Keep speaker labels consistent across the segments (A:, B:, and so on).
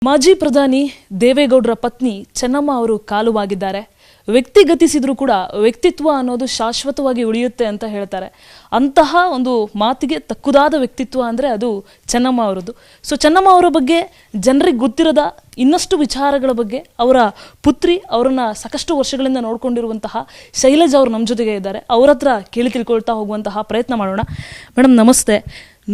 A: ಮಾಜಿ ಪ್ರಧಾನಿ ದೇವೇಗೌಡರ ಪತ್ನಿ ಚೆನ್ನಮ್ಮ ಅವರು ಕಾಲುವಾಗಿದ್ದಾರೆ. ವ್ಯಕ್ತಿಗತಿಸಿದ್ರು ಕೂಡ ವ್ಯಕ್ತಿತ್ವ ಅನ್ನೋದು ಶಾಶ್ವತವಾಗಿ ಉಳಿಯುತ್ತೆ ಅಂತ ಹೇಳ್ತಾರೆ. ಅಂತಹ ಒಂದು ಮಾತಿಗೆ ತಕ್ಕುದಾದ ವ್ಯಕ್ತಿತ್ವ ಅಂದರೆ ಅದು ಚೆನ್ನಮ್ಮ ಅವರದ್ದು. ಸೊ ಚೆನ್ನಮ್ಮ ಅವರ ಬಗ್ಗೆ ಜನರಿಗೆ ಗೊತ್ತಿರದ ಇನ್ನಷ್ಟು ವಿಚಾರಗಳ ಬಗ್ಗೆ ಅವರ ಪುತ್ರಿ ಅವರನ್ನ ಸಾಕಷ್ಟು ವರ್ಷಗಳಿಂದ ನೋಡ್ಕೊಂಡಿರುವಂತಹ ಶೈಲಜಾ ಅವರು ನಮ್ಮ ಜೊತೆಗೆ ಇದ್ದಾರೆ. ಅವ್ರ ಹತ್ರ ಕೇಳಿ ತಿಳ್ಕೊಳ್ತಾ ಹೋಗುವಂತಹ ಪ್ರಯತ್ನ ಮಾಡೋಣ. ಮೇಡಮ್ ನಮಸ್ತೆ.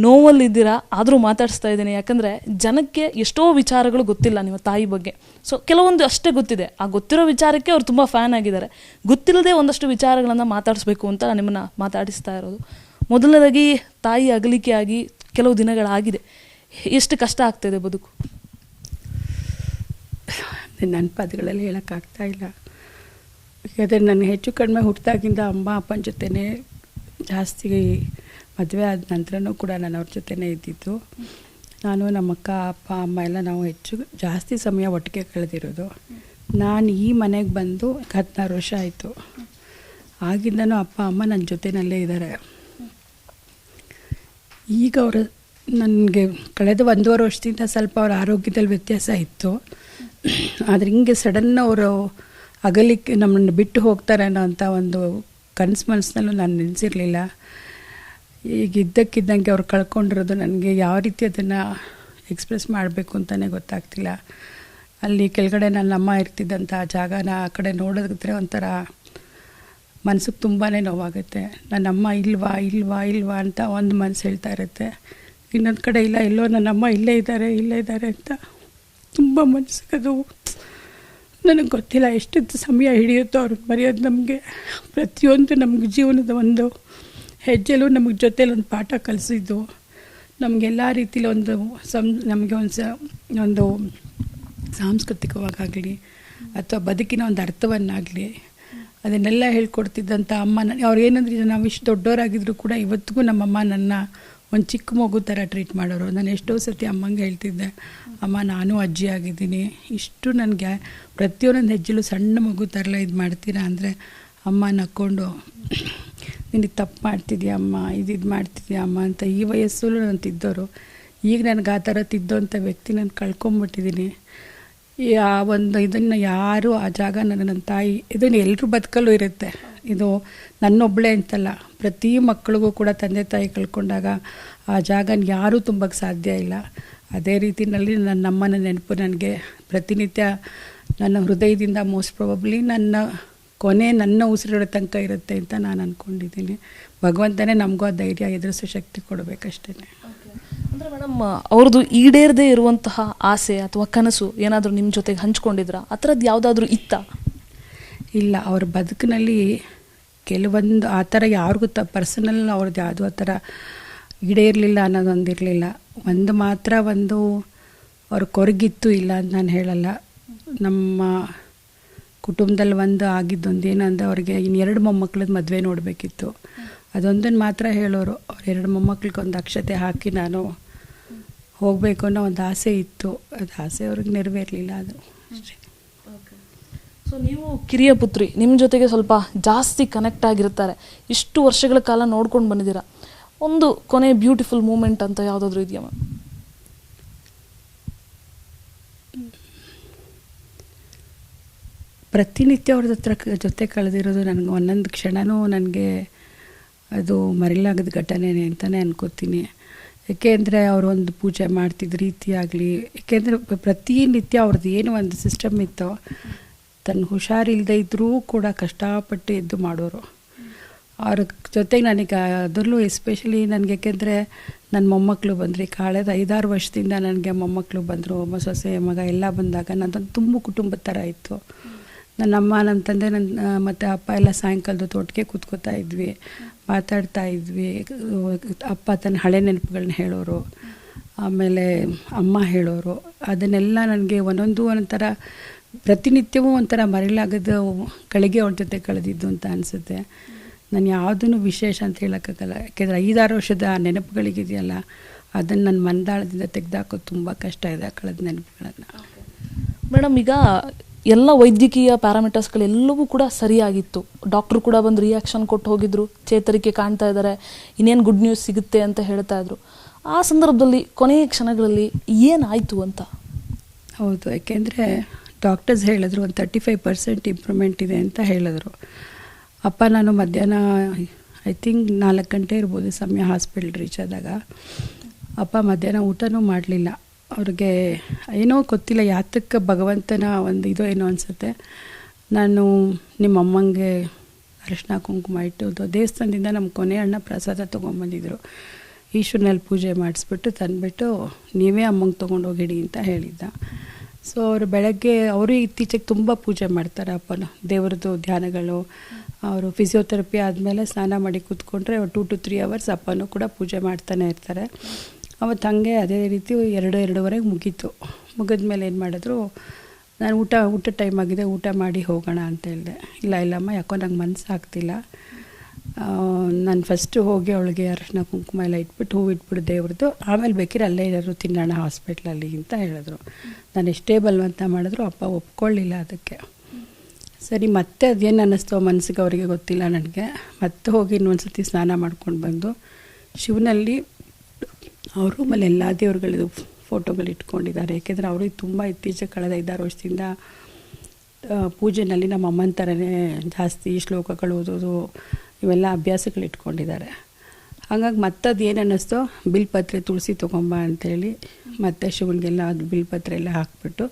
A: ನೋವಲ್ಲಿದ್ದೀರಾ, ಆದರೂ ಮಾತಾಡಿಸ್ತಾ ಇದ್ದೀನಿ. ಯಾಕಂದರೆ ಜನಕ್ಕೆ ಎಷ್ಟೋ ವಿಚಾರಗಳು ಗೊತ್ತಿಲ್ಲ ನಿಮ್ಮ ತಾಯಿ ಬಗ್ಗೆ. ಸೊ ಕೆಲವೊಂದು ಅಷ್ಟೇ ಗೊತ್ತಿದೆ. ಆ ಗೊತ್ತಿರೋ ವಿಚಾರಕ್ಕೆ ಅವ್ರು ತುಂಬ ಫ್ಯಾನ್ ಆಗಿದ್ದಾರೆ. ಗೊತ್ತಿಲ್ಲದೆ ಒಂದಷ್ಟು ವಿಚಾರಗಳನ್ನು ಮಾತಾಡಿಸ್ಬೇಕು ಅಂತ ನಿಮ್ಮನ್ನು ಮಾತಾಡಿಸ್ತಾ ಇರೋದು. ಮೊದಲನೇದಾಗಿ ತಾಯಿ ಅಗಲಿಕೆ ಆಗಿ ಕೆಲವು ದಿನಗಳಾಗಿದೆ. ಎಷ್ಟು ಕಷ್ಟ ಆಗ್ತಾಯಿದೆ ಬದುಕು?
B: ನನ್ನ ಪದಗಳಲ್ಲಿ ಹೇಳೋಕ್ಕಾಗ್ತಾ ಇಲ್ಲ. ಯಾಕಂದರೆ ನಾನು ಹೆಚ್ಚು ಕಡಿಮೆ ಹುಟ್ಟಿದಾಗಿಂದ ಅಮ್ಮ ಅಪ್ಪನ ಜೊತೆನೇ ಜಾಸ್ತಿ, ಮದುವೆ ಆದ ನಂತರನೂ ಕೂಡ ನಾನು ಅವ್ರ ಜೊತೆನೇ ಇದ್ದಿದ್ದು. ನಾನು ನಮ್ಮ ಅಕ್ಕ ಅಪ್ಪ ಅಮ್ಮ ಎಲ್ಲ ನಾವು ಜಾಸ್ತಿ ಸಮಯ ಒಟ್ಟಿಗೆ ಕಳೆದಿರೋದು. ನಾನು ಈ ಮನೆಗೆ ಬಂದು 16 ವರ್ಷ ಆಯಿತು. ಆಗಿಂದನೂ ಅಪ್ಪ ಅಮ್ಮ ನನ್ನ ಜೊತೆಯಲ್ಲೇ ಇದ್ದಾರೆ. ಈಗ ಅವರು ನನಗೆ ಕಳೆದ 1.5 ವರ್ಷದಿಂದ ಸ್ವಲ್ಪ ಅವ್ರ ಆರೋಗ್ಯದಲ್ಲಿ ವ್ಯತ್ಯಾಸ ಇತ್ತು. ಆದರೆ ಹಿಂಗೆ ಸಡನ್ ಅವರು ಅಗಲಿಕ್ಕೆ ನಮ್ಮನ್ನು ಬಿಟ್ಟು ಹೋಗ್ತಾರೆ ಅನ್ನೋ ಅಂಥ ಒಂದು ಮನಸ್ಸಿನಲ್ಲೂ ನಾನು ನೆನೆಸಿರಲಿಲ್ಲ. ಈಗ ಇದ್ದಕ್ಕಿದ್ದಂಗೆ ಅವ್ರು ಕಳ್ಕೊಂಡಿರೋದು ನನಗೆ ಯಾವ ರೀತಿ ಅದನ್ನು ಎಕ್ಸ್ಪ್ರೆಸ್ ಮಾಡಬೇಕು ಅಂತಲೇ ಗೊತ್ತಾಗ್ತಿಲ್ಲ. ಅಲ್ಲಿ ಕೆಳಗಡೆ ನನ್ನ ಅಮ್ಮ ಇರ್ತಿದ್ದಂಥ ಜಾಗನ ಆ ಕಡೆ ನೋಡಿದ್ರೆ ಒಂಥರ ಮನಸ್ಸಿಗೆ ತುಂಬಾ ನೋವಾಗುತ್ತೆ. ನನ್ನಮ್ಮ ಇಲ್ವಾ ಇಲ್ವಾ ಇಲ್ವಾ ಅಂತ ಒಂದು ಮನಸ್ಸು ಹೇಳ್ತಾ ಇರುತ್ತೆ, ಇನ್ನೊಂದು ಕಡೆ ಇಲ್ಲ ಎಲ್ಲೋ ನನ್ನಮ್ಮ ಇಲ್ಲೇ ಇದ್ದಾರೆ ಅಂತ ತುಂಬ ಮನಸ್ಸಿಗೆ ಅದು ನನಗೆ ಗೊತ್ತಿಲ್ಲ ಎಷ್ಟು ಸಮಯ ಹಿಡಿಯುತ್ತೋ ಅವ್ರಿಗೆ ಮರೆಯೋದು. ನಮಗೆ ಪ್ರತಿಯೊಂದು ನಮಗೆ ಜೀವನದ ಒಂದು ಹೆಜ್ಜೆಲೂ ನಮಗೆ ಜೊತೇಲಿ ಒಂದು ಪಾಠ ಕಲಿಸಿದ್ದು, ನಮಗೆಲ್ಲ ರೀತಿಲಿ ನಮಗೆ ಒಂದು ಸಾಂಸ್ಕೃತಿಕವಾಗಲಿ ಅಥವಾ ಬದುಕಿನ ಒಂದು ಅರ್ಥವನ್ನಾಗಲಿ ಅದನ್ನೆಲ್ಲ ಹೇಳ್ಕೊಡ್ತಿದ್ದಂಥ ಅಮ್ಮ. ಅವ್ರು ಏನಂದ್ರೆ ನಾವು ಇಷ್ಟು ದೊಡ್ಡವರಾಗಿದ್ರು ಕೂಡ ಇವತ್ತಿಗೂ ನಮ್ಮಮ್ಮ ನನ್ನ ಒಂದು ಚಿಕ್ಕ ಮಗು ಥರ ಟ್ರೀಟ್ ಮಾಡೋರು. ನಾನು ಎಷ್ಟೋ ಸತಿ ಅಮ್ಮಂಗೆ ಹೇಳ್ತಿದ್ದೆ, ಅಮ್ಮ ನಾನು ಅಜ್ಜಿ ಆಗಿದ್ದೀನಿ, ಇಷ್ಟು ನನಗೆ ಪ್ರತಿಯೊಂದೊಂದು ಹೆಜ್ಜೆಲೂ ಸಣ್ಣ ಮಗು ಥರಲ್ಲ ಇದು ಮಾಡ್ತೀರಾ ಅಂದರೆ ಅಮ್ಮ ನಕ್ಕೊಂಡು ನಿನಗೆ ತಪ್ಪು ಮಾಡ್ತಿದ್ಯಾ ಅಮ್ಮ, ಇದು ಮಾಡ್ತಿದ್ಯಾ ಅಮ್ಮ ಅಂತ. ಈ ವಯಸ್ಸಲ್ಲೂ ನಾನು ತಿದ್ದೋರು. ಈಗ ನನಗೆ ಆ ಥರ ತಿದ್ದೋಂಥ ವ್ಯಕ್ತಿ ನಾನು ಕಳ್ಕೊಂಬಿಟ್ಟಿದ್ದೀನಿ. ಆ ಒಂದು ಇದನ್ನು ಯಾರು ಆ ಜಾಗ ನನ್ನ ತಾಯಿ, ಇದನ್ನು ಎಲ್ಲರೂ ಬದುಕಲ್ಲೂ ಇರುತ್ತೆ. ಇದು ನನ್ನೊಬ್ಬಳೇ ಅಂತಲ್ಲ, ಪ್ರತಿ ಮಕ್ಕಳಿಗೂ ಕೂಡ ತಂದೆ ತಾಯಿ ಕಳ್ಕೊಂಡಾಗ ಆ ಜಾಗನ ಯಾರೂ ತುಂಬಕ್ಕೆ ಸಾಧ್ಯ ಇಲ್ಲ. ಅದೇ ರೀತಿಯಲ್ಲಿ ನನ್ನಮ್ಮನ ನೆನಪು ನನಗೆ ಪ್ರತಿನಿತ್ಯ ನನ್ನ ಹೃದಯದಿಂದ ಮೋಸ್ಟ್ ಪ್ರಾಬಬ್ಲಿ ನನ್ನ ಉಸಿರಿಡೋ ತನಕ ಇರುತ್ತೆ ಅಂತ ನಾನು ಅಂದ್ಕೊಂಡಿದ್ದೀನಿ. ಭಗವಂತನೇ ನಮಗೂ ಆ ಧೈರ್ಯ ಎದುರಿಸೋ ಶಕ್ತಿ ಕೊಡಬೇಕಷ್ಟೇ.
A: ಅಂದರೆ ಮೇಡಮ್, ಅವ್ರದ್ದು ಈಡೇರದೇ ಇರುವಂತಹ ಆಸೆ ಅಥವಾ ಕನಸು ಏನಾದರೂ ನಿಮ್ಮ ಜೊತೆಗೆ ಹಂಚ್ಕೊಂಡಿದ್ರಾ? ಆ ಥರದ್ದು ಯಾವುದಾದ್ರೂ ಇತ್ತಾ?
B: ಇಲ್ಲ, ಅವ್ರ ಬದುಕಿನಲ್ಲಿ ಕೆಲವೊಂದು ಆ ಥರ ಯಾರಿಗೂ ಪರ್ಸನಲ್ ಅವ್ರದ್ದು ಯಾವುದೂ ಆ ಥರ ಈಡೇರಲಿಲ್ಲ ಅನ್ನೋದೊಂದಿರಲಿಲ್ಲ. ಒಂದು ಮಾತ್ರ ಅವ್ರ ಕೊರಗಿತ್ತು, ಇಲ್ಲ ಅಂತ ನಾನು ಹೇಳಲ್ಲ. ನಮ್ಮ ಕುಟುಂಬದಲ್ಲಿ ಆಗಿದ್ದೊಂದು ಏನಂದ್ರೆ ಅವ್ರಿಗೆ ಇನ್ನು 2 ಮೊಮ್ಮಕ್ಕಳದ್ದು ಮದುವೆ ನೋಡಬೇಕಿತ್ತು. ಅದೊಂದನ್ನು ಮಾತ್ರ ಹೇಳೋರು. ಅವ್ರ 2 ಮೊಮ್ಮಕ್ಕಳಿಗೆ ಒಂದು ಅಕ್ಷತೆ ಹಾಕಿ ನಾನು ಹೋಗಬೇಕು ಅನ್ನೋ ಒಂದು ಆಸೆ ಇತ್ತು. ಅದು ಆಸೆ ಅವ್ರಿಗೆ ನೆರವೇರಲಿಲ್ಲ. ಅದು ಅಷ್ಟೇ.
A: ಸೊ ನೀವು ಕಿರಿಯ ಪುತ್ರಿ, ನಿಮ್ಮ ಜೊತೆಗೆ ಸ್ವಲ್ಪ ಜಾಸ್ತಿ ಕನೆಕ್ಟ್ ಆಗಿರ್ತಾರೆ. ಇಷ್ಟು ವರ್ಷಗಳ ಕಾಲ ನೋಡ್ಕೊಂಡು ಬಂದಿದ್ದೀರಾ. ಒಂದು ಕೊನೆ ಬ್ಯೂಟಿಫುಲ್ ಮೂಮೆಂಟ್ ಅಂತ ಯಾವುದಾದ್ರೂ ಇದೆಯಾ ಮ್ಯಾಮ್?
B: ಪ್ರತಿನಿತ್ಯ ಅವ್ರ ಜೊತೆ ಕಳೆದಿರೋದು ನನಗೆ ಒಂದೊಂದು ಕ್ಷಣವೂ ನನಗೆ ಅದು ಮರೆಯಲಾಗದ ಘಟನೆನೇ ಅಂತಲೇ ಅನ್ಕೋತೀನಿ. ಏಕೆಂದರೆ ಅವರೊಂದು ಪೂಜೆ ಮಾಡ್ತಿದ್ದ ರೀತಿ ಆಗಲಿ, ಏಕೆಂದರೆ ಪ್ರತಿನಿತ್ಯ ಅವ್ರದ್ದು ಏನು ಒಂದು ಸಿಸ್ಟಮ್ ಇತ್ತೋ, ತನ್ನ ಹುಷಾರಿಲ್ಲದೆ ಇದ್ದರೂ ಕೂಡ ಕಷ್ಟಪಟ್ಟು ಎದ್ದು ಮಾಡೋರು. ಅವ್ರ ಜೊತೆಗೆ ನನಗೆ ಅದರಲ್ಲೂ ಎಸ್ಪೆಷಲಿ ನನಗೆ, ಏಕೆಂದರೆ ನನ್ನ ಮೊಮ್ಮಕ್ಕಳು ಬಂದರು. ಕಳೆದ 5-6 ವರ್ಷದಿಂದ ನನಗೆ ಮೊಮ್ಮಕ್ಕಳು ಬಂದರು, ಸೊಸೆ ಮಗ ಎಲ್ಲ ಬಂದಾಗ ನನ್ನದೊಂದು ತುಂಬ ಕುಟುಂಬದ ಥರ ಇತ್ತು. ನನ್ನಮ್ಮ, ನನ್ನ ತಂದೆ, ಮತ್ತು ಅಪ್ಪ ಎಲ್ಲ ಸಾಯಂಕಾಲದ ತೋಟಕ್ಕೆ ಕೂತ್ಕೋತಾ ಇದ್ವಿ, ಮಾತಾಡ್ತಾ ಇದ್ವಿ. ಅಪ್ಪ ತನ್ನ ಹಳೆ ನೆನಪುಗಳನ್ನ ಹೇಳೋರು, ಆಮೇಲೆ ಅಮ್ಮ ಹೇಳೋರು. ಅದನ್ನೆಲ್ಲ ನನಗೆ ಒಂಥರ ಪ್ರತಿನಿತ್ಯವೂ ಒಂಥರ ಮರೆಯಲಾಗದ ಗಳಿಗೆ ಅವ್ರ ಜೊತೆ ಕಳೆದಿದ್ದು ಅಂತ ಅನಿಸುತ್ತೆ. ನಾನು ಯಾವುದೂ ವಿಶೇಷ ಅಂತ ಹೇಳೋಕ್ಕಾಗಲ್ಲ. ಯಾಕೆಂದರೆ 5-6 ವರ್ಷದ ನೆನಪುಗಳಿಗಿದೆಯಲ್ಲ, ಅದನ್ನು ನನ್ನ ಮನದಾಳದಿಂದ ತೆಗೆದಾಕೋದು ತುಂಬ ಕಷ್ಟ ಇದೆ, ಕಳೆದ ನೆನಪುಗಳನ್ನು.
A: ಮೇಡಮ್, ಈಗ ಎಲ್ಲ ವೈದ್ಯಕೀಯ ಪ್ಯಾರಾಮೀಟರ್ಸ್ಗಳೆಲ್ಲವೂ ಕೂಡ ಸರಿಯಾಗಿತ್ತು. ಡಾಕ್ಟ್ರು ಕೂಡ ಬಂದು ರಿಯಾಕ್ಷನ್ ಕೊಟ್ಟು ಹೋಗಿದ್ರು, ಚೇತರಿಕೆ ಕಾಣ್ತಾ ಇದ್ದಾರೆ, ಇನ್ನೇನು ಗುಡ್ ನ್ಯೂಸ್ ಸಿಗುತ್ತೆ ಅಂತ ಹೇಳ್ತಾ ಇದ್ರು. ಆ ಸಂದರ್ಭದಲ್ಲಿ ಕೊನೆಯ ಕ್ಷಣಗಳಲ್ಲಿ ಏನಾಯಿತು ಅಂತ?
B: ಹೌದು, ಯಾಕೆಂದರೆ ಡಾಕ್ಟರ್ಸ್ ಹೇಳಿದ್ರು ಒಂದು 35% ಇಂಪ್ರೂವ್ಮೆಂಟ್ ಇದೆ ಅಂತ ಹೇಳಿದ್ರು. ಅಪ್ಪ ನಾನು ಮಧ್ಯಾಹ್ನ ಐ ಥಿಂಕ್ 4 ಗಂಟೆ ಇರ್ಬೋದು ಸಮಯ ಹಾಸ್ಪಿಟಲ್ ರೀಚ್ ಆದಾಗ. ಅಪ್ಪ ಮಧ್ಯಾಹ್ನ ಊಟನೂ ಮಾಡಲಿಲ್ಲ. ಅವ್ರಿಗೆ ಏನೋ ಗೊತ್ತಿಲ್ಲ, ಯಾತಕ್ಕೆ ಭಗವಂತನ ಒಂದು ಇದು ಏನೋ ಅನಿಸುತ್ತೆ. ನಾನು ನಿಮ್ಮ ಅಮ್ಮಂಗೆ ಅರಿಶಿನ ಕುಂಕುಮ ಇಟ್ಟು ದೇವಸ್ಥಾನದಿಂದ ನಮ್ಮ ಕೊನೆ ಅಣ್ಣ ಪ್ರಸಾದ ತೊಗೊಂಬಂದಿದ್ರು. ಈಶ್ವರನಲ್ಲಿ ಪೂಜೆ ಮಾಡಿಸ್ಬಿಟ್ಟು ತಂದುಬಿಟ್ಟು ನೀವೇ ಅಮ್ಮಂಗೆ ತೊಗೊಂಡೋಗಿಡಿ ಅಂತ ಹೇಳಿದ್ದ. ಸೊ ಅವರು ಬೆಳಗ್ಗೆ ಅವರು ಇತ್ತೀಚೆಗೆ ತುಂಬ ಪೂಜೆ ಮಾಡ್ತಾರೆ ಅಪ್ಪನು. ದೇವ್ರದ್ದು ಧ್ಯಾನಗಳು, ಅವರು ಫಿಸಿಯೋಥೆರಪಿ ಆದಮೇಲೆ ಸ್ನಾನ ಮಾಡಿ ಕೂತ್ಕೊಂಡ್ರೆ 2 to 3 hours ಅಪ್ಪನೂ ಕೂಡ ಪೂಜೆ ಮಾಡ್ತಾನೆ ಇರ್ತಾರೆ. ಅವತ್ತು ಹಾಗೆ ಅದೇ ರೀತಿ 2-2:30 ಮುಗೀತು. ಮುಗಿದ್ಮೇಲೆ ಏನು ಮಾಡಿದ್ರು, ನಾನು ಊಟ ಟೈಮ್ ಆಗಿದೆ, ಊಟ ಮಾಡಿ ಹೋಗೋಣ ಅಂತ ಹೇಳಿದೆ. ಇಲ್ಲಮ್ಮ, ಯಾಕೋ ನಂಗೆ ಮನಸ್ಸು ಆಗ್ತಿಲ್ಲ, ನಾನು ಫಸ್ಟು ಹೋಗಿ ಅವಳಿಗೆ ಅರಿಶಿನ ಕುಂಕುಮ ಎಲ್ಲ ಇಟ್ಬಿಟ್ಟು ಹೂವು ಇಟ್ಬಿಟ್ಟು ದೇವ್ರದ್ದು, ಆಮೇಲೆ ಬೇಕಿದ್ರೆ ಅಲ್ಲೇ ಏನಾದ್ರು ತಿನ್ನೋಣ ಹಾಸ್ಪಿಟ್ಲಲ್ಲಿ ಅಂತ ಹೇಳಿದ್ರು. ನಾನು ಎಷ್ಟೇ ಬಲವಂತ ಮಾಡಿದ್ರು ಅಪ್ಪ ಒಪ್ಕೊಳ್ಳಿಲ್ಲ ಅದಕ್ಕೆ. ಸರಿ, ಮತ್ತೆ ಅದೇನು ಅನ್ನಿಸ್ತೋ ಮನಸ್ಸಿಗೆ ಅವರಿಗೆ ಗೊತ್ತಿಲ್ಲ ನನಗೆ. ಮತ್ತೆ ಹೋಗಿ ಇನ್ನೊಂದು ಸತಿ ಸ್ನಾನ ಮಾಡ್ಕೊಂಡು ಬಂದು ಶಿವನಲ್ಲಿ ಅವ್ರ ರೂಮಲ್ಲಿ ಎಲ್ಲ ದೇವ್ರುಗಳದ್ದು ಫೋಟೋಗಳು ಇಟ್ಕೊಂಡಿದ್ದಾರೆ. ಏಕೆಂದರೆ ಅವರು ತುಂಬ ಇತ್ತೀಚೆಗೆ ಕಳೆದ 5-6 ವರ್ಷದಿಂದ ಪೂಜೆನಲ್ಲಿ ನಮ್ಮ ಅಮ್ಮನ ಥರನೇ ಜಾಸ್ತಿ ಶ್ಲೋಕಗಳು ಓದೋದು ಇವೆಲ್ಲ ಅಭ್ಯಾಸಗಳು ಇಟ್ಕೊಂಡಿದ್ದಾರೆ. ಹಾಗಾಗಿ ಮತ್ತದು ಏನು ಅನ್ನಿಸ್ತೋ ಬಿಲ್ಪತ್ರೆ ತುಳಸಿ ತೊಗೊಂಬ ಅಂಥೇಳಿ ಮತ್ತೆ ಶಿವನಿಗೆಲ್ಲ ಅದು ಬಿಲ್ಪತ್ರೆ ಎಲ್ಲ ಹಾಕ್ಬಿಟ್ಟು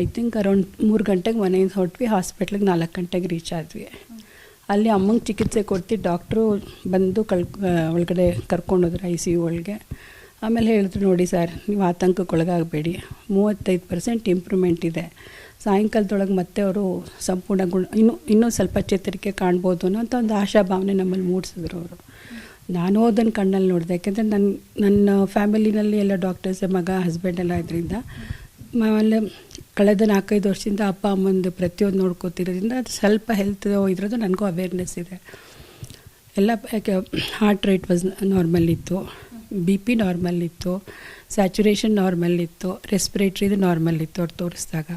B: ಐ ಥಿಂಕ್ ಅರೌಂಡ್ 3 ಗಂಟೆಗೆ ಮನೆಯಿಂದ ಹೊರಟ್ವಿ. ಹಾಸ್ಪಿಟ್ಲಿಗೆ 4 ಗಂಟೆಗೆ ರೀಚ್ ಆದ್ವಿ. ಅಲ್ಲಿ ಅಮ್ಮಂಗೆ ಚಿಕಿತ್ಸೆ ಕೊಡ್ತಿ ಡಾಕ್ಟ್ರು ಬಂದು ಒಳಗಡೆ ಕರ್ಕೊಂಡೋದ್ರು ICU ಒಳಗೆ. ಆಮೇಲೆ ಹೇಳಿದ್ರು, ನೋಡಿ ಸರ್, ನೀವು ಆತಂಕಕ್ಕೊಳಗಾಗಬೇಡಿ, 35% ಇಂಪ್ರೂವ್ಮೆಂಟ್ ಇದೆ, ಸಾಯಂಕಾಲದೊಳಗೆ ಮತ್ತೆ ಅವರು ಸಂಪೂರ್ಣ ಇನ್ನೂ ಸ್ವಲ್ಪ ಚೇತರಿಕೆ ಕಾಣ್ಬೋದು ಅನ್ನೋಂಥ ಒಂದು ಆಶಾಭಾವನೆ ನಮ್ಮಲ್ಲಿ ಮೂಡಿಸಿದ್ರು ಅವರು. ನಾನು ಅದನ್ನು ಕಣ್ಣಲ್ಲಿ ನೋಡಿದೆ. ಯಾಕೆಂದರೆ ನನ್ನ ಫ್ಯಾಮಿಲಿನಲ್ಲಿ ಎಲ್ಲ ಡಾಕ್ಟರ್ಸ್, ಮಗ, ಹಸ್ಬೆಂಡ್ ಎಲ್ಲ ಇದರಿಂದ ಆಮೇಲೆ ಕಳೆದ 4-5 ವರ್ಷದಿಂದ ಅಪ್ಪ ಅಮ್ಮಂದು ಪ್ರತಿಯೊಂದು ನೋಡ್ಕೋತಿರೋದ್ರಿಂದ ಅದು ಸ್ವಲ್ಪ ಹೆಲ್ತ್ ಇದ್ರದ್ದು ನನಗೂ ಅವೇರ್ನೆಸ್ ಇದೆ. ಎಲ್ಲ ಹಾರ್ಟ್ ರೇಟ್ ವಾಸ್ ನಾರ್ಮಲ್ ಇತ್ತು, BP ನಾರ್ಮಲ್ ಇತ್ತು, ಸ್ಯಾಚುರೇಷನ್ ನಾರ್ಮಲ್ ಇತ್ತು, ರೆಸ್ಪಿರೇಟ್ರಿದು ನಾರ್ಮಲ್ ಇತ್ತು ಅವ್ರು ತೋರಿಸಿದಾಗ.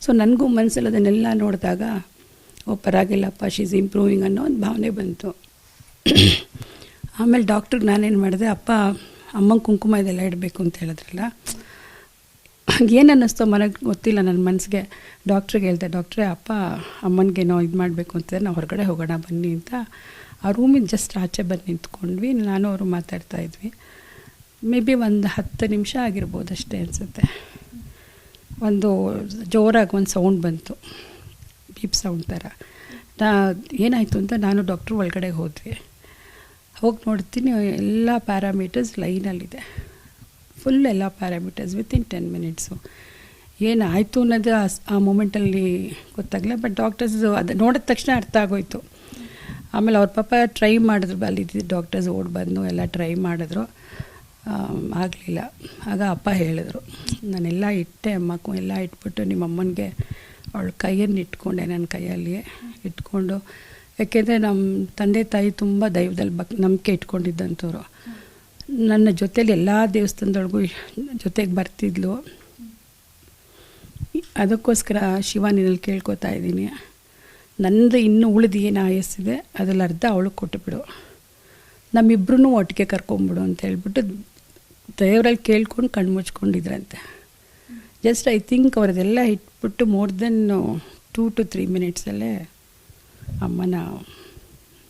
B: ಸೊ ನನಗೂ ಮನಸ್ಸಲ್ಲಿ ಅದನ್ನೆಲ್ಲ ನೋಡಿದಾಗ ಪರವಾಗಿಲ್ಲಪ್ಪ, ಶೀಸ್ ಇಂಪ್ರೂವಿಂಗ್ ಅನ್ನೋ ಒಂದು ಭಾವನೆ ಬಂತು. ಆಮೇಲೆ ಡಾಕ್ಟ್ರಿಗೆ ನಾನೇನು ಮಾಡಿದೆ, ಅಮ್ಮಂಗೆ ಕುಂಕುಮ ಇದೆಲ್ಲ ಇಡಬೇಕು ಅಂತ ಹೇಳಿದ್ರಲ್ಲ, ಏನು ಅನ್ನಿಸ್ತೋ ಮನೆಗೆ ಗೊತ್ತಿಲ್ಲ, ನನ್ನ ಮನಸ್ಸಿಗೆ ಡಾಕ್ಟ್ರಿಗೆ ಹೇಳ್ದೆ, ಡಾಕ್ಟ್ರೇ ಅಮ್ಮನಿಗೇನೋ ಇದು ಮಾಡಬೇಕು ಅಂತಂದರೆ ನಾವು ಹೊರಗಡೆ ಹೋಗೋಣ ಬನ್ನಿ ಅಂತ. ಆ ರೂಮಿಗೆ ಜಸ್ಟ್ ಆಚೆ ಬಂದು ನಿಂತ್ಕೊಂಡ್ವಿ. ನಾನು ಅವರು ಮಾತಾಡ್ತಾಯಿದ್ವಿ. ಮೇ ಬಿ ಒಂದು 10 ನಿಮಿಷ ಆಗಿರ್ಬೋದು ಅಷ್ಟೇ ಅನಿಸುತ್ತೆ. ಒಂದು ಜೋರಾಗಿ ಒಂದು ಸೌಂಡ್ ಬಂತು, ಬೀಪ್ ಸೌಂಡ್ ಥರ. ಏನಾಯಿತು ಅಂತ ನಾನು ಡಾಕ್ಟ್ರು ಒಳಗಡೆ ಹೋದ್ವಿ. ಹೋಗಿ ನೋಡ್ತೀನಿ, ಎಲ್ಲ ಪ್ಯಾರಾಮೀಟರ್ಸ್ ಲೈನಲ್ಲಿದೆ, ಫುಲ್ ಎಲ್ಲ ಪ್ಯಾರಾಮೀಟರ್ಸ್ ವಿತಿನ್ 10 ಮಿನಿಟ್ಸು. ಏನಾಯಿತು ಅನ್ನೋದು ಆ ಮೂಮೆಂಟಲ್ಲಿ ಗೊತ್ತಾಗಲಿಲ್ಲ. ಬಟ್ ಡಾಕ್ಟರ್ಸ್ ಅದು ನೋಡಿದ ತಕ್ಷಣ ಅರ್ಥ ಆಗೋಯ್ತು. ಆಮೇಲೆ ಅವ್ರ ಪಾಪ ಟ್ರೈ ಮಾಡಿದ್ರು, ಅಲ್ಲಿದ್ದು ಡಾಕ್ಟರ್ಸ್ ಓಡಿ ಬಂದು ಎಲ್ಲ ಟ್ರೈ ಮಾಡಿದ್ರು, ಆಗಲಿಲ್ಲ. ಆಗ ಅಪ್ಪ ಹೇಳಿದ್ರು, ನಾನೆಲ್ಲ ಇಟ್ಟೆ ಅಮ್ಮಕ್ಕೂ ಎಲ್ಲ ಇಟ್ಬಿಟ್ಟು ನಿಮ್ಮ ಅಮ್ಮನಿಗೆ ಅವಳ ಕೈಯನ್ನು ಇಟ್ಕೊಂಡೆ, ನನ್ನ ಕೈಯಲ್ಲಿ ಇಟ್ಕೊಂಡು. ಯಾಕೆಂದರೆ ನಮ್ಮ ತಂದೆ ತಾಯಿ ತುಂಬ ದೈವದಲ್ಲಿ ನಂಬಿಕೆ ಇಟ್ಕೊಂಡಿದ್ದಂಥವ್ರು. ನನ್ನ ಜೊತೇಲಿ ಎಲ್ಲ ದೇವಸ್ಥಾನದೊಳಗೂ ಜೊತೆಗೆ ಬರ್ತಿದ್ಲು. ಅದಕ್ಕೋಸ್ಕರ ಶಿವನಿನಲ್ಲಿ ಕೇಳ್ಕೊತಾ ಇದ್ದೀನಿ, ನನ್ನದು ಇನ್ನೂ ಉಳಿದು ಏನು ಆಯಸ್ಸಿದೆ ಅದರಲ್ಲಿ ಅರ್ಧ ಅವಳಿಗೆ ಕೊಟ್ಟುಬಿಡು, ನಮ್ಮಿಬ್ರೂ ಒಟ್ಟಿಗೆ ಕರ್ಕೊಂಬಿಡು ಅಂತ ಹೇಳ್ಬಿಟ್ಟು ದೇವರಲ್ಲಿ ಕೇಳ್ಕೊಂಡು ಕಣ್ಣು ಮುಚ್ಕೊಂಡಿದ್ರಂತೆ. ಜಸ್ಟ್ ಐ ಥಿಂಕ್ ಅವ್ರದ್ದೆಲ್ಲ ಇಟ್ಬಿಟ್ಟು ಮೋರ್ ದೆನ್ 2 to 3 ಮಿನಿಟ್ಸಲ್ಲೇ ಅಮ್ಮನ